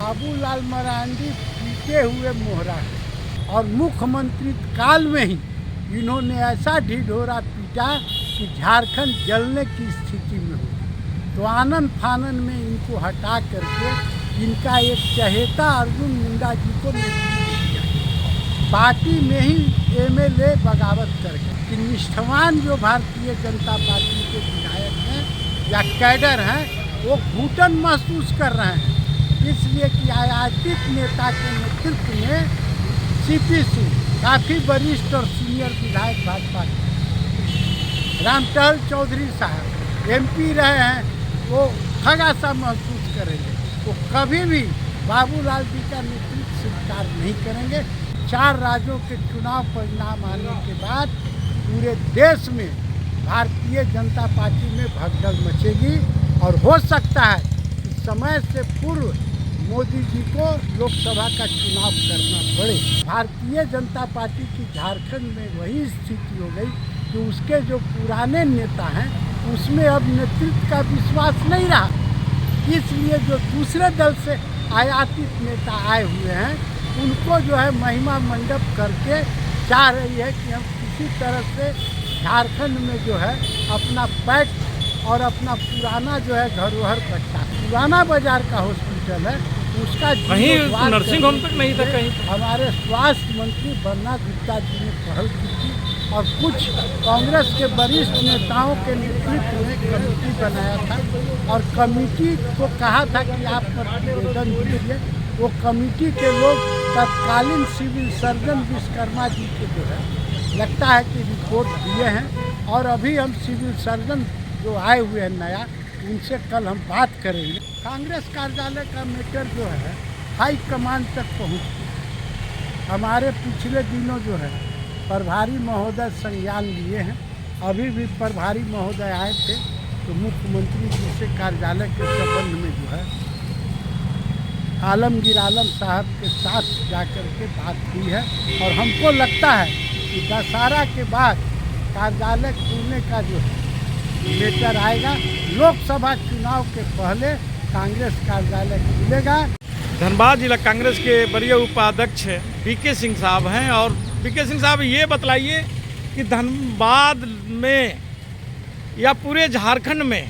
बाबूलाल मरांडी पीटे हुए मोहरा है और मुख्यमंत्री काल में ही इन्होंने ऐसा ढिढोरा पीटा कि झारखंड जलने की स्थिति में हो। तो आनन फानन में इनको हटा करके इनका एक चहेता अर्जुन मुंडा जी को नेतृत्व दिया, पार्टी में ही एमएलए बगावत कर गए कि निष्ठावान जो भारतीय जनता पार्टी के विधायक हैं या कैडर हैं वो घुटन महसूस कर रहे हैं, इसलिए कि आयातित नेता के नेतृत्व में सीपी सिंह काफ़ी वरिष्ठ और सीनियर विधायक भाजपा के रामटहल चौधरी साहब एमपी रहे हैं, वो खगा सा महसूस करेंगे, वो कभी भी बाबूलाल जी का नेतृत्व स्वीकार नहीं करेंगे। 4 राज्यों के चुनाव परिणाम आने के बाद पूरे देश में भारतीय जनता पार्टी में भगदड़ मचेगी और हो सकता है कि समय से पूर्व मोदी जी को लोकसभा का चुनाव करना पड़े। भारतीय जनता पार्टी की झारखंड में वही स्थिति हो गई कि उसके जो पुराने नेता हैं उसमें अब नेतृत्व का विश्वास नहीं रहा, इसलिए जो दूसरे दल से आयातित नेता आए हुए हैं उनको जो है महिमा मंडप करके चाह रही है कि हम किसी तरह से झारखंड में जो है अपना पैठ और अपना पुराना जो है धरोहर बचा। पुराना बाजार का हॉस्पिटल है उसका कहीं नर्सिंग होम तक नहीं था, कहीं हमारे स्वास्थ्य मंत्री बन्ना गुप्ता जी ने पहल की थी और कुछ कांग्रेस के वरिष्ठ नेताओं के नेतृत्व में कमेटी बनाया था और कमेटी को कहा था कि आप प्रतिवेदन दीजिए। वो कमेटी के लोग तत्कालीन सिविल सर्जन विश्वकर्मा जी के जो है लगता है कि रिपोर्ट दिए हैं और अभी हम सिविल सर्जन जो आए हुए हैं नया उनसे कल हम बात करेंगे। कांग्रेस कार्यालय का मैटर जो है हाई कमान तक पहुँच गया। हमारे पिछले दिनों जो है प्रभारी महोदय संज्ञान लिए हैं, अभी भी प्रभारी महोदय आए थे तो मुख्यमंत्री जी से कार्यालय के संबंध में जो है आलमगीर आलम साहब के साथ जाकर के बात की है और हमको लगता है कि दशहरा के बाद कार्यालय खुलने का जो लेटर आएगा। लोकसभा चुनाव के पहले कांग्रेस कार्यालय खुलेगा। धनबाद जिला कांग्रेस के वरीय उपाध्यक्ष पीके सिंह साहब हैं और पीके सिंह साहब ये बताइए कि धनबाद में या पूरे झारखंड में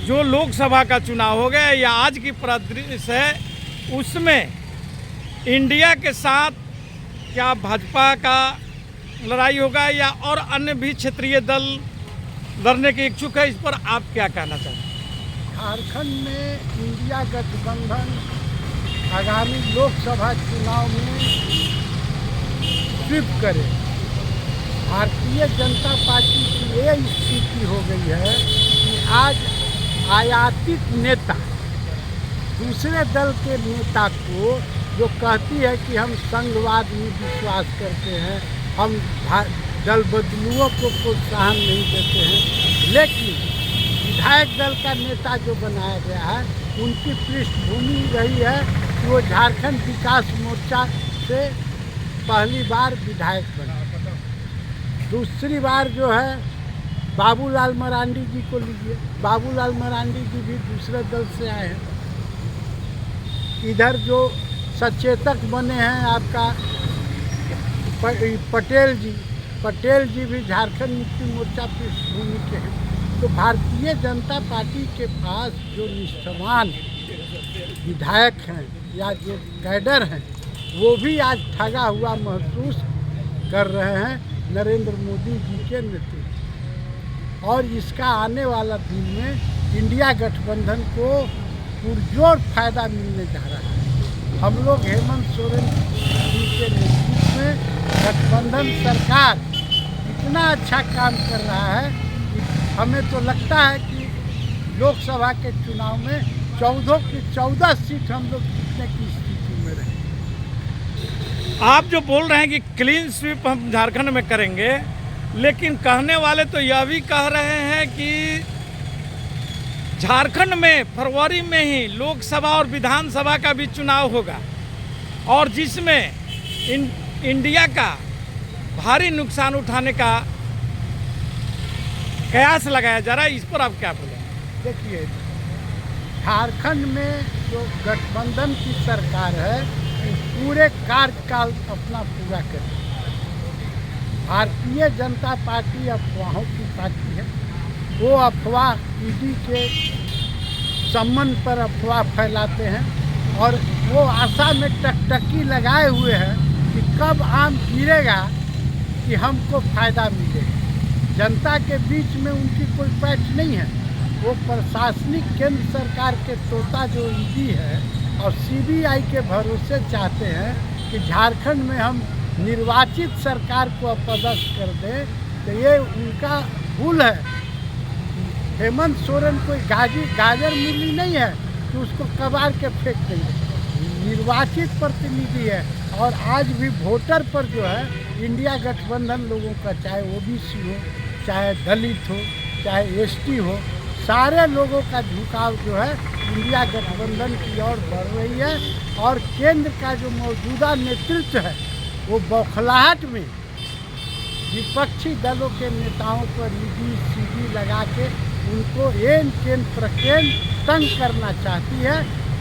जो लोकसभा का चुनाव हो गया या आज की परिदृश्य है उसमें इंडिया के साथ क्या भाजपा का लड़ाई होगा या और अन्य भी क्षेत्रीय दल लड़ने के इच्छुक है, इस पर आप क्या कहना चाहते हैं? झारखंड में इंडिया गठबंधन आगामी लोकसभा चुनाव में स्वीप करे। भारतीय जनता पार्टी की ये स्थिति हो गई है कि आज आयातित नेता दूसरे दल के नेता को जो कहती है कि हम संघवाद में विश्वास करते हैं, हम दल बदलुओं को प्रोत्साहन नहीं देते हैं, लेकिन विधायक दल का नेता जो बनाया गया है उनकी पृष्ठभूमि रही है कि वो झारखंड विकास मोर्चा से पहली बार विधायक बने। दूसरी बार जो है बाबूलाल मरांडी जी को लीजिए, बाबूलाल मरांडी जी भी दूसरे दल से आए हैं। इधर जो सचेतक बने हैं आपका पटेल जी भी झारखंड मुक्ति मोर्चा पृष्ठभूमि के हैं। तो भारतीय जनता पार्टी के पास जो निष्ठावान विधायक हैं या जो कैडर हैं वो भी आज ठगा हुआ महसूस कर रहे हैं नरेंद्र मोदी जी के नेतृत्व, और इसका आने वाला दिन में इंडिया गठबंधन को पुरजोर फायदा मिलने जा रहा है। हम लोग हेमंत सोरेन जी के नेतृत्व में गठबंधन सरकार इतना अच्छा काम कर रहा है कि हमें तो लगता है कि लोकसभा के चुनाव में 14 की 14 सीट हम लोग जीतने की स्थिति में रहे। आप जो बोल रहे हैं कि क्लीन स्वीप हम झारखंड में करेंगे, लेकिन कहने वाले तो यह भी कह रहे हैं कि झारखंड में फरवरी में ही लोकसभा और विधानसभा का भी चुनाव होगा और जिसमें इंडिया का भारी नुकसान उठाने का कयास लगाया जा रहा है। इस पर आप क्या बोलें? देखिए, झारखंड में जो गठबंधन की सरकार है वो पूरे कार्यकाल अपना पूरा करे। भारतीय जनता पार्टी अफवाहों की पार्टी है। वो अफवाह ईडी के संबंध पर अफवाह फैलाते हैं और वो आशा में टकटकी लगाए हुए हैं कि कब आम गिरेगा कि हमको फायदा मिलेगा। जनता के बीच में उनकी कोई पैठ नहीं है। वो प्रशासनिक केंद्र सरकार के तोता जो ईडी है और सीबीआई के भरोसे चाहते हैं कि झारखंड में हम निर्वाचित सरकार को अपदस्थ कर दें, तो ये उनका भूल है। हेमंत सोरेन कोई गाजर मूली नहीं है कि उसको कबाड़ के फेंक देंगे। निर्वाचित प्रतिनिधि है और आज भी वोटर पर जो है इंडिया गठबंधन लोगों का, चाहे ओबीसी हो, चाहे दलित हो, चाहे एसटी हो, सारे लोगों का झुकाव जो है इंडिया गठबंधन की ओर बढ़ रही है। और केंद्र का जो मौजूदा नेतृत्व है वो बौखलाहट में विपक्षी दलों के नेताओं पर ईडी सीडी लगा के उनको एन केन प्रकेन तंग करना चाहती है,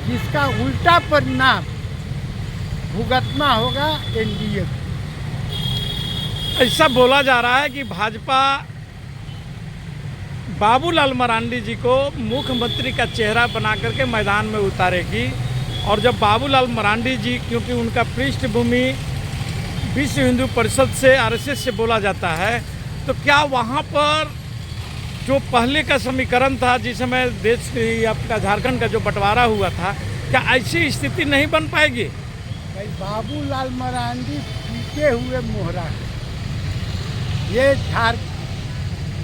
जिसका उल्टा परिणाम भुगतना होगा एनडीए को। ऐसा बोला जा रहा है कि भाजपा बाबूलाल मरांडी जी को मुख्यमंत्री का चेहरा बना करके मैदान में उतारेगी। और जब बाबूलाल मरांडी जी, क्योंकि उनका पृष्ठभूमि विश्व हिंदू परिषद से, आरएसएस से बोला जाता है, तो क्या वहाँ पर जो पहले का समीकरण था जिस समय देश आपका झारखंड का जो बंटवारा हुआ था, क्या ऐसी स्थिति नहीं बन पाएगी? भाई बाबूलाल मरांडी पीटे हुए मोहरा है। ये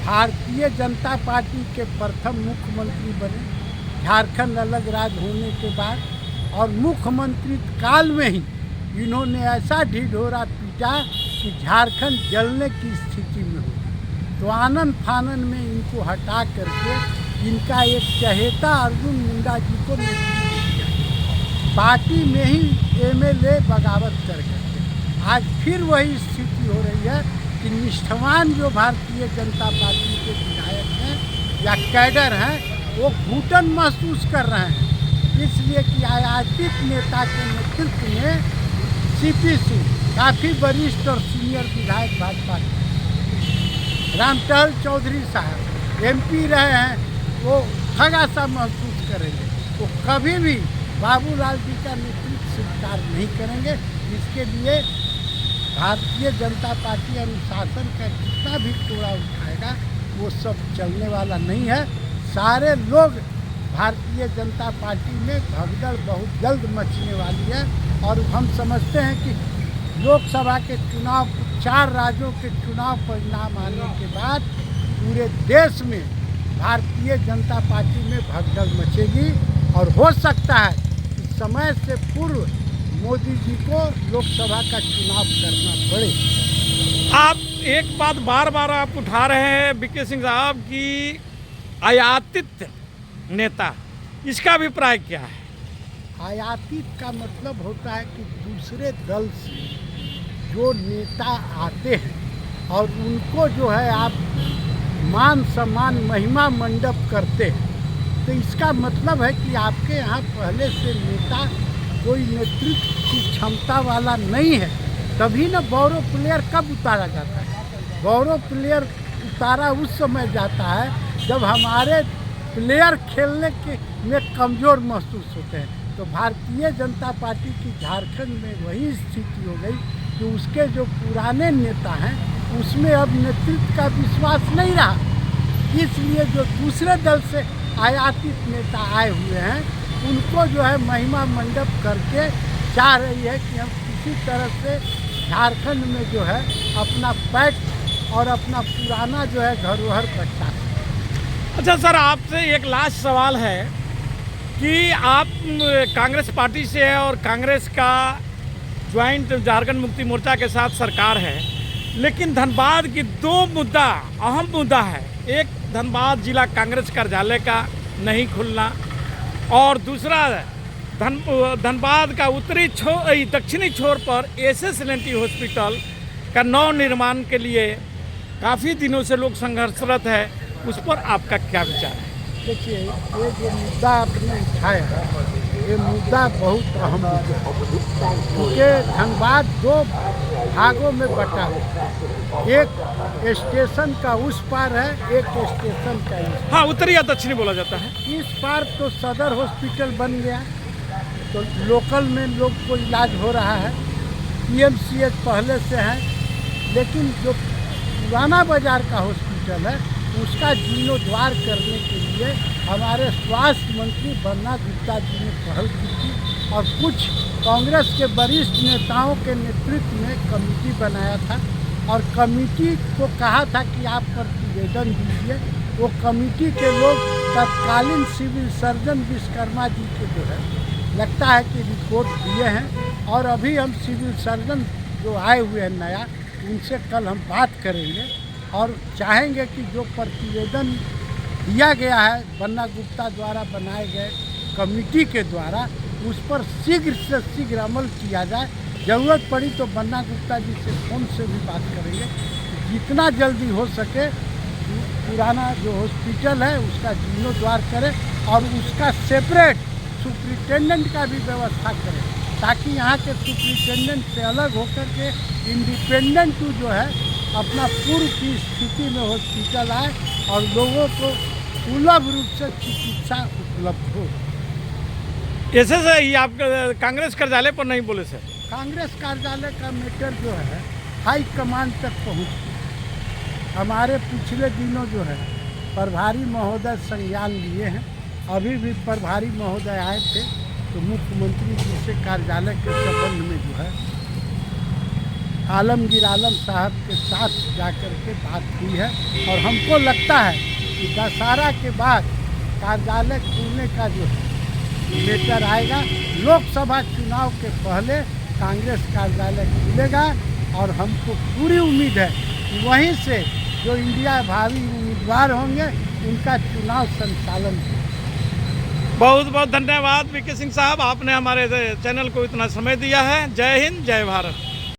भारतीय जनता पार्टी के प्रथम मुख्यमंत्री बने झारखंड अलग राज्य होने के बाद, और मुख्यमंत्री काल में ही इन्होंने ऐसा ढिढोरा पीटा कि झारखंड जलने की स्थिति में हो। तो आनंद फानन में इनको हटा करके इनका एक चहेता अर्जुन मुंडा जी को नेतृत्व दिया, पार्टी में ही एमएलए बगावत कर करके। आज फिर वही स्थिति हो रही है कि निष्ठावान जो भारतीय जनता पार्टी के विधायक हैं या कैडर हैं वो घुटन महसूस कर रहे हैं, इसलिए कि आयातित नेता के नेतृत्व में सीपी सिंह काफ़ी वरिष्ठ और सीनियर विधायक भाजपा के, रामटहल चौधरी साहब एमपी रहे हैं, वो ठगा सा महसूस करेंगे। वो कभी भी बाबूलाल जी का नेतृत्व स्वीकार नहीं करेंगे। इसके लिए भारतीय जनता पार्टी अनुशासन का जितना भी टोड़ा उठाएगा वो सब चलने वाला नहीं है। सारे लोग भारतीय जनता पार्टी में भगदड़ बहुत जल्द मचने वाली है। और हम समझते हैं कि लोकसभा के चुनाव, 4 राज्यों के चुनाव परिणाम आने के बाद पूरे देश में भारतीय जनता पार्टी में भगदड़ मचेगी और हो सकता है कि समय से पूर्व मोदी जी को लोकसभा का चुनाव करना पड़े। आप एक बात बार बार आप उठा रहे हैं बीके सिंह साहब की आयातित नेता, इसका अभिप्राय क्या है? आयातित का मतलब होता है कि दूसरे दल से जो नेता आते हैं और उनको जो है आप मान सम्मान महिमा मंडप करते हैं, तो इसका मतलब है कि आपके यहाँ पहले से नेता कोई नेतृत्व की क्षमता वाला नहीं है। तभी ना गौरव प्लेयर कब उतारा जाता है? गौरव प्लेयर उतारा उस समय जाता है जब हमारे प्लेयर खेलने के में कमज़ोर महसूस होते हैं। तो भारतीय जनता पार्टी की झारखंड में वही स्थिति हो गई कि उसके जो पुराने नेता हैं उसमें अब नेतृत्व का विश्वास नहीं रहा। इसलिए जो दूसरे दल से आयातित नेता आए हुए हैं उनको जो है महिमा मंडप करके चाह रही है कि हम किसी तरह से झारखंड में जो है अपना पैठ और अपना पुराना जो है धरोहर बचा सकें। अच्छा सर, आपसे एक लास्ट सवाल है कि आप कांग्रेस पार्टी से है और कांग्रेस का ज्वाइंट झारखंड मुक्ति मोर्चा के साथ सरकार है, लेकिन धनबाद की 2 मुद्दा अहम मुद्दा है। एक धनबाद जिला कांग्रेस कार्यालय का नहीं खुलना और दूसरा धनबाद का दक्षिणी छोर पर एसएस हॉस्पिटल का नव निर्माण के लिए काफ़ी दिनों से लोग संघर्षरत है, उस पर आपका क्या विचार है? देखिए, ये जो मुद्दा आपने उठाया ये मुद्दा बहुत अहम मुद्दा है, क्योंकि धनबाद 2 भागों में बटा है। एक स्टेशन का उस पार है, एक स्टेशन का इस पार। हाँ, उत्तरी या दक्षिणी बोला जाता है। इस पार तो सदर हॉस्पिटल बन गया, तो लोकल में लोग को इलाज हो रहा है। पीएमसीएच पहले से है, लेकिन जो पुराना बाजार का हॉस्पिटल है उसका जीर्णोद्धार करने के लिए हमारे स्वास्थ्य मंत्री बन्ना गुप्ता जी ने पहल की थी और कुछ कांग्रेस के वरिष्ठ नेताओं के नेतृत्व में कमेटी बनाया था और कमेटी को कहा था कि आप प्रतिवेदन दीजिए। वो कमेटी के लोग तत्कालीन सिविल सर्जन विश्वकर्मा जी के जो है लगता है कि रिपोर्ट दिए हैं और अभी हम सिविल सर्जन जो आए हुए हैं नया, उनसे कल हम बात करेंगे और चाहेंगे कि जो प्रतिवेदन दिया गया है बन्ना गुप्ता द्वारा बनाए गए कमेटी के द्वारा, उस पर शीघ्र से शीघ्र अमल किया जाए। ज़रूरत पड़ी तो बन्ना गुप्ता जी से फ़ोन से भी बात करेंगे, जितना जल्दी हो सके पुराना जो हॉस्पिटल है उसका जीर्णोद्धार करें और उसका सेपरेट सुपरिटेंडेंट का भी व्यवस्था करें, ताकि यहाँ के सुपरिटेंडेंट से अलग होकर के इंडिपेंडेंट जो है अपना पूर्व की स्थिति में हॉस्पिटल आए और लोगों को सुलभ रूप से चिकित्सा उपलब्ध हो। ऐसे से ही आप कांग्रेस कार्यालय पर नहीं बोले सर? कांग्रेस कार्यालय का मैटर जो है हाई कमांड तक पहुँच गया। हमारे पिछले दिनों जो है प्रभारी महोदय संज्ञान लिए हैं, अभी भी प्रभारी महोदय आए थे तो मुख्यमंत्री जी से कार्यालय के संबंध में जो है आलमगीर आलम साहब के साथ जाकर के बात हुई है और हमको लगता है कि दशहरा के बाद कार्यालय खुलने का जो लेटर आएगा। लोकसभा चुनाव के पहले कांग्रेस कार्यालय खुलेगा और हमको पूरी उम्मीद है कि वहीं से जो इंडिया भावी उम्मीदवार होंगे उनका चुनाव संचालन होगा। बहुत बहुत धन्यवाद वीके सिंह साहब, आपने हमारे चैनल को इतना समय दिया है। जय हिंद, जय भारत।